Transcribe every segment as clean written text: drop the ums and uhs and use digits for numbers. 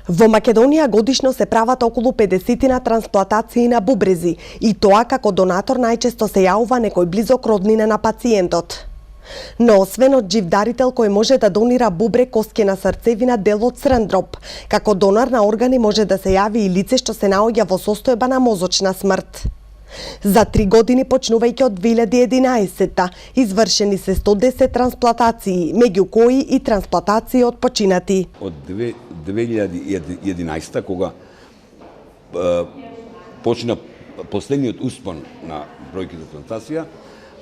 Во Македонија годишно се прават околу 50 трансплантации на бубрези и тоа како донатор најчесто се јавува некој близок роднина на пациентот. Но освен од жив дарител кој може да донира бубрек, коскена срцевина, дел од црн дроб, како донор на органи може да се јави и лице што се наоѓа во состојба на мозочна смрт. За 3 години, почнувајќи од 2011-та, извршени се 110 трансплантации, меѓу кои и трансплантации од починати. Од 2011 кога почна последниот успон на бројки за трансплантација,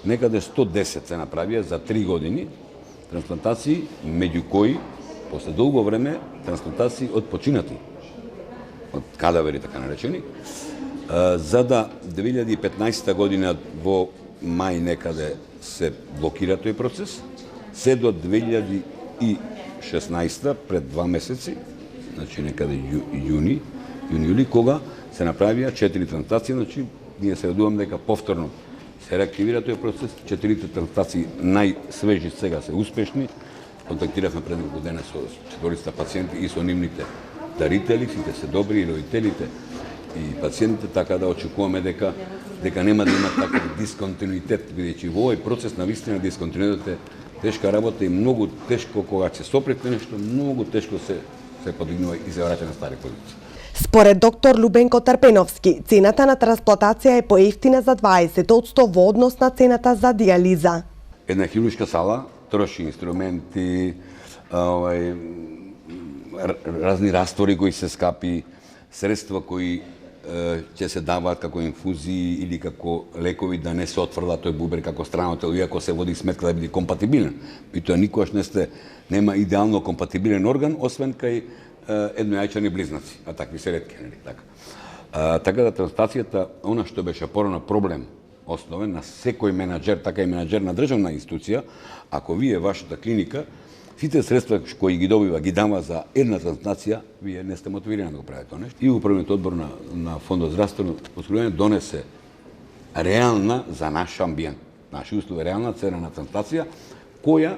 некаде 110 се направија за 3 години трансплантации, меѓу кои после долго време трансплантации од починати, од кадавери така наречени, за да 2015 година во мај некаде се блокира тој процес, се до 2016 пред 2 месеци, значи некаде јуни-јули, кога се направија 4 трансплантации, значи ние се радуваме дека повторно се реактивира тој процес, 4 трансплантации најсвежи сега се успешни. Контактиравме пред неколку дена со четворица пациенти и со нивните дарители, сите се добри и родителите и пациентите, така да очекуваме дека нема да има таков дисконтинуитет, бидејќи во овој процес на вистина дисконтинуитет е тешка работа и многу тешко кога се сопретне нешто, многу тешко се подигнува и се враќа на стари позиции. Според доктор Любенко Трпеновски, цената на трансплантација е поевтина за 20% во однос на цената за дијализа. Една хируршка сала троши инструменти, разни раствори кои се скапи, средства кои ќе се даваат како инфузии или како лекови да не се отврла тој бубрек како странотел, иако се води сметка да биде компатибилен. И тоа никогаш нема идеално компатибилен орган, освен кај еднојајчани близнаци, а такви се ретки, нели така. Така да трансплантацијата, она што беше порано проблем основен на секој менаџер, така и менаџер на државна институција, ако вие вашата клиника сите средства кои ги добива, ги дава за една трансплантација, вие не сте мотивирани да го правите тоа нешто. И управниот одбор на Фондот за здравствено осигурување донесе реална за наш амбиент, наши услови, реална цена на трансплантација, која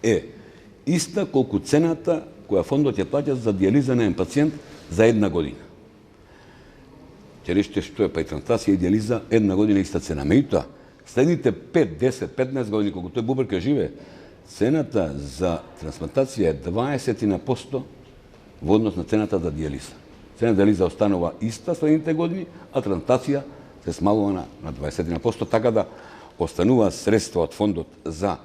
е иста колку цената која фондот ја плаќа за дијализа на еден пациент за една година. Ќе речете што е па и трансплантација и дијализа една година иста цена. Меѓутоа, следните 5, 10, 15 години колку тој бубрек ќе живее, цената за трансплантација е 20% во однос на цената за дијализа. Цената за дијализа останува иста следните години, а трансплантација се смалува на 20%, така да останува средства од фондот за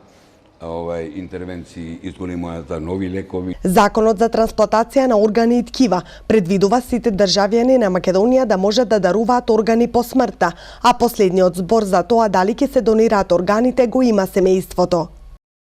интервенции, изголемувањата нови лекови. Законот за трансплантација на органи и ткива предвидува сите државјани на Македонија да можат да даруваат органи по смртта, а последниот збор за тоа дали ќе се донираат органите го има семејството.